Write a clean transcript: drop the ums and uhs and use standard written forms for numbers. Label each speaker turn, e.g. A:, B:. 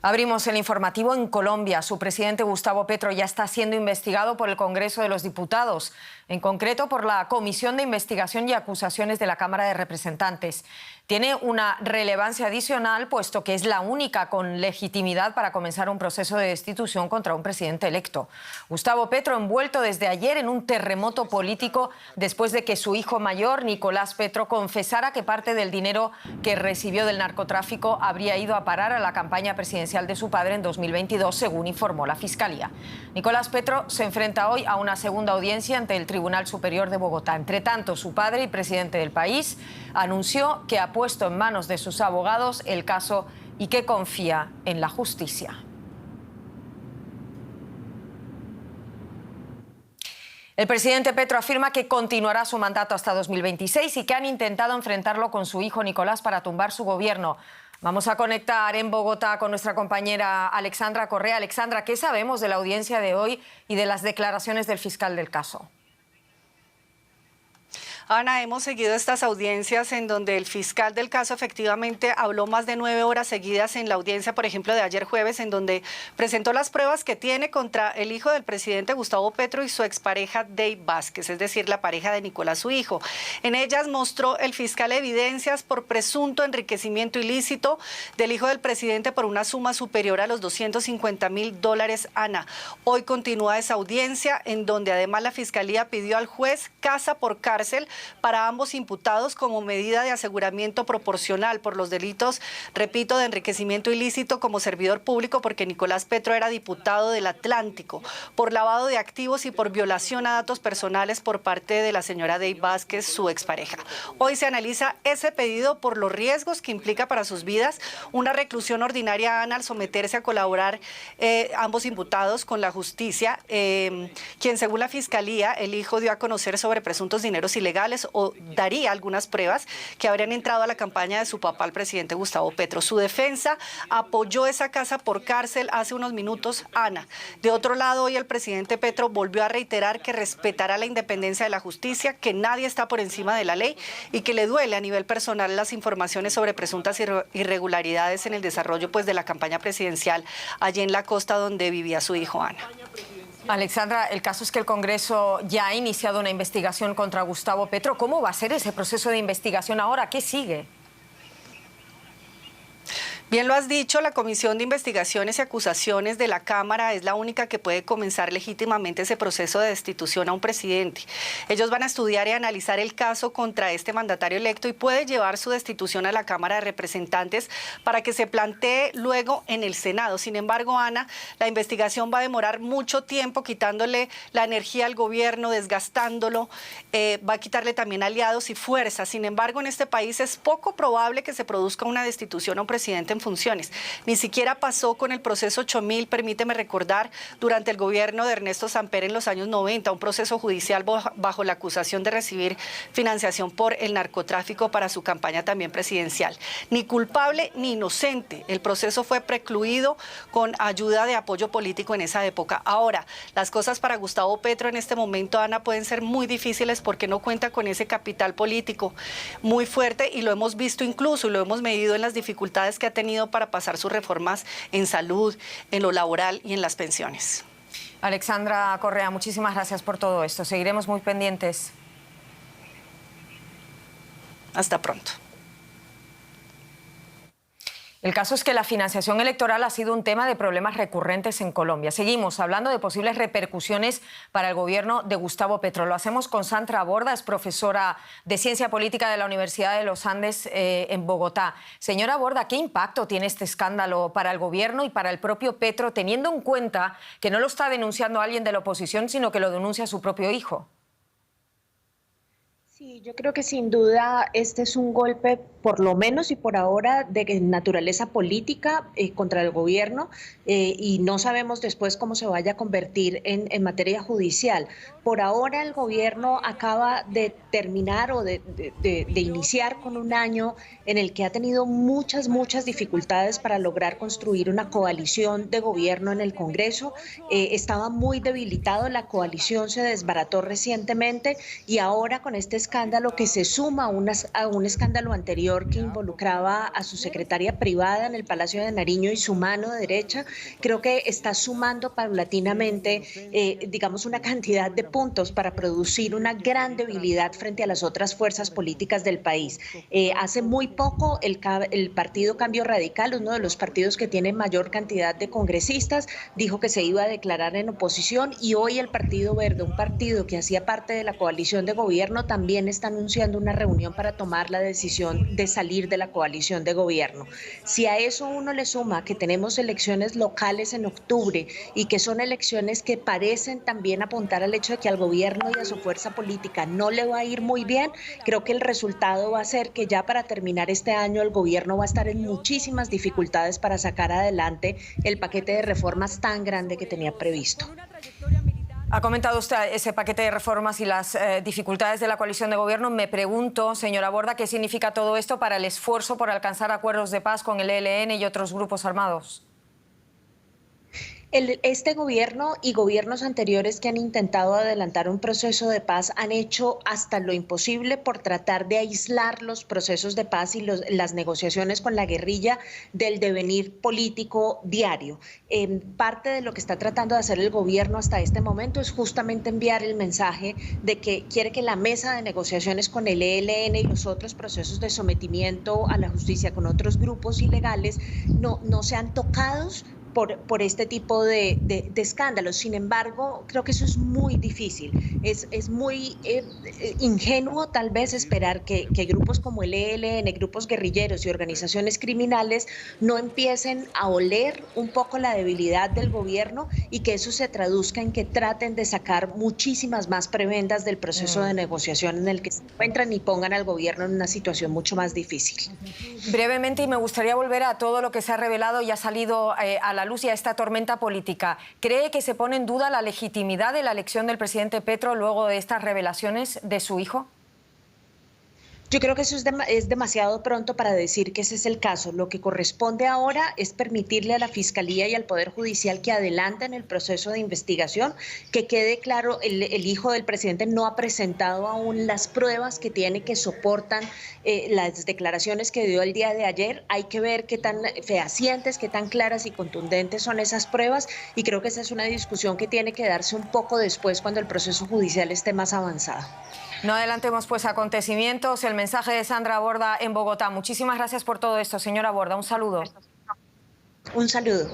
A: Abrimos el informativo en Colombia. Su presidente Gustavo Petro ya está siendo investigado por el Congreso de los Diputados, en concreto por la Comisión de Investigación y Acusaciones de la Cámara de Representantes. Tiene una relevancia adicional, puesto que es la única con legitimidad para comenzar un proceso de destitución contra un presidente electo. Gustavo Petro envuelto desde ayer en un terremoto político después de que su hijo mayor, Nicolás Petro, confesara que parte del dinero que recibió del narcotráfico habría ido a parar a la campaña presidencial de su padre en 2022, según informó la Fiscalía. Nicolás Petro se enfrenta hoy a una segunda audiencia ante el Tribunal Superior de Bogotá. Entre tanto, su padre y presidente del país anunció que ha puesto en manos de sus abogados el caso y que confía en la justicia. El presidente Petro afirma que continuará su mandato hasta 2026 y que han intentado enfrentarlo con su hijo Nicolás para tumbar su gobierno. Vamos a conectar en Bogotá con nuestra compañera Alexandra Correa. Alexandra, ¿qué sabemos de la audiencia de hoy y de las declaraciones del fiscal del caso?
B: Ana, hemos seguido estas audiencias en donde el fiscal del caso efectivamente habló más de 9 horas seguidas en la audiencia, por ejemplo, de ayer jueves, en donde presentó las pruebas que tiene contra el hijo del presidente Gustavo Petro y su expareja Dey Vázquez, es decir, la pareja de Nicolás, su hijo. En ellas mostró el fiscal evidencias por presunto enriquecimiento ilícito del hijo del presidente por una suma superior a los $250.000, Ana. Hoy continúa esa audiencia en donde además la fiscalía pidió al juez casa por cárcel para ambos imputados como medida de aseguramiento proporcional por los delitos, repito, de enriquecimiento ilícito como servidor público, porque Nicolás Petro era diputado del Atlántico, por lavado de activos y por violación a datos personales por parte de la señora Dey Vázquez, su expareja. Hoy se analiza ese pedido por los riesgos que implica para sus vidas una reclusión ordinaria, Ana, al someterse a colaborar ambos imputados con la justicia, quien según la fiscalía, el hijo dio a conocer sobre presuntos dineros ilegales o daría algunas pruebas que habrían entrado a la campaña de su papá, el presidente Gustavo Petro. Su defensa apoyó esa casa por cárcel hace unos minutos, Ana. De otro lado, hoy el presidente Petro volvió a reiterar que respetará la independencia de la justicia, que nadie está por encima de la ley y que le duele a nivel personal las informaciones sobre presuntas irregularidades en el desarrollo de la campaña presidencial allí en la costa donde vivía su hijo, Ana.
A: Alexandra, el caso es que el Congreso ya ha iniciado una investigación contra Gustavo Petro. ¿Cómo va a ser ese proceso de investigación ahora? ¿Qué sigue?
B: Bien lo has dicho, la Comisión de Investigaciones y Acusaciones de la Cámara es la única que puede comenzar legítimamente ese proceso de destitución a un presidente. Ellos van a estudiar y analizar el caso contra este mandatario electo y puede llevar su destitución a la Cámara de Representantes para que se plantee luego en el Senado. Sin embargo, Ana, la investigación va a demorar mucho tiempo, quitándole la energía al gobierno, desgastándolo, va a quitarle también aliados y fuerzas. Sin embargo, en este país es poco probable que se produzca una destitución a un presidente en funciones. Ni siquiera pasó con el proceso 8000, permíteme recordar, durante el gobierno de Ernesto Samper en los años 90, un proceso judicial bajo la acusación de recibir financiación por el narcotráfico para su campaña también presidencial. Ni culpable ni inocente. El proceso fue precluido con ayuda de apoyo político en esa época. Ahora, las cosas para Gustavo Petro en este momento, Ana, pueden ser muy difíciles porque no cuenta con ese capital político muy fuerte y lo hemos visto incluso y lo hemos medido en las dificultades que ha tenido para pasar sus reformas en salud, en lo laboral y en las pensiones.
A: Alexandra Correa, muchísimas gracias por todo esto. Seguiremos muy pendientes.
B: Hasta pronto.
A: El caso es que la financiación electoral ha sido un tema de problemas recurrentes en Colombia. Seguimos hablando de posibles repercusiones para el gobierno de Gustavo Petro. Lo hacemos con Sandra Borda, es profesora de Ciencia Política de la Universidad de los Andes en Bogotá. Señora Borda, ¿qué impacto tiene este escándalo para el gobierno y para el propio Petro, teniendo en cuenta que no lo está denunciando alguien de la oposición, sino que lo denuncia su propio hijo?
C: Sí, yo creo que sin duda este es un golpe, por lo menos y por ahora, de naturaleza política contra el gobierno y no sabemos después cómo se vaya a convertir en materia judicial. Por ahora el gobierno acaba de terminar o de iniciar con un año en el que ha tenido muchas dificultades para lograr construir una coalición de gobierno en el Congreso. Estaba muy debilitado, la coalición se desbarató recientemente y ahora con este escándalo que se suma a un escándalo anterior que involucraba a su secretaria privada en el Palacio de Nariño y su mano derecha. Creo que está sumando paulatinamente, digamos, una cantidad de puntos para producir una gran debilidad frente a las otras fuerzas políticas del país. Hace muy poco el Partido Cambio Radical, uno de los partidos que tiene mayor cantidad de congresistas, dijo que se iba a declarar en oposición, y hoy el Partido Verde, un partido que hacía parte de la coalición de gobierno, también está anunciando una reunión para tomar la decisión de salir de la coalición de gobierno. Si a eso uno le suma que tenemos elecciones locales en octubre y que son elecciones que parecen también apuntar al hecho de que al gobierno y a su fuerza política no le va a ir muy bien, creo que el resultado va a ser que ya para terminar este año el gobierno va a estar en muchísimas dificultades para sacar adelante el paquete de reformas tan grande que tenía previsto.
A: Ha comentado usted ese paquete de reformas y las dificultades de la coalición de gobierno. Me pregunto, señora Borda, ¿qué significa todo esto para el esfuerzo por alcanzar acuerdos de paz con el ELN y otros grupos armados?
C: Este gobierno y gobiernos anteriores que han intentado adelantar un proceso de paz han hecho hasta lo imposible por tratar de aislar los procesos de paz y las negociaciones con la guerrilla del devenir político diario. Parte de lo que está tratando de hacer el gobierno hasta este momento es justamente enviar el mensaje de que quiere que la mesa de negociaciones con el ELN y los otros procesos de sometimiento a la justicia con otros grupos ilegales no sean tocados por este tipo de escándalos. Sin embargo, creo que eso es muy difícil. Es muy ingenuo tal vez esperar que grupos como el ELN, grupos guerrilleros y organizaciones criminales no empiecen a oler un poco la debilidad del gobierno y que eso se traduzca en que traten de sacar muchísimas más prebendas del proceso de negociación en el que se encuentran y pongan al gobierno en una situación mucho más difícil.
A: Brevemente, y me gustaría volver a todo lo que se ha revelado y ha salido a la luz y a esta tormenta política. ¿Cree que se pone en duda la legitimidad de la elección del presidente Petro luego de estas revelaciones de su hijo?
C: Yo creo que eso es demasiado pronto para decir que ese es el caso. Lo que corresponde ahora es permitirle a la Fiscalía y al Poder Judicial que adelanten el proceso de investigación, que quede claro, el hijo del presidente no ha presentado aún las pruebas que tiene que soportan las declaraciones que dio el día de ayer. Hay que ver qué tan fehacientes, qué tan claras y contundentes son esas pruebas, y creo que esa es una discusión que tiene que darse un poco después, cuando el proceso judicial esté más avanzado.
A: No adelantemos pues acontecimientos. El mensaje de Sandra Borda en Bogotá. Muchísimas gracias por todo esto, señora Borda. Un saludo.
C: Un saludo.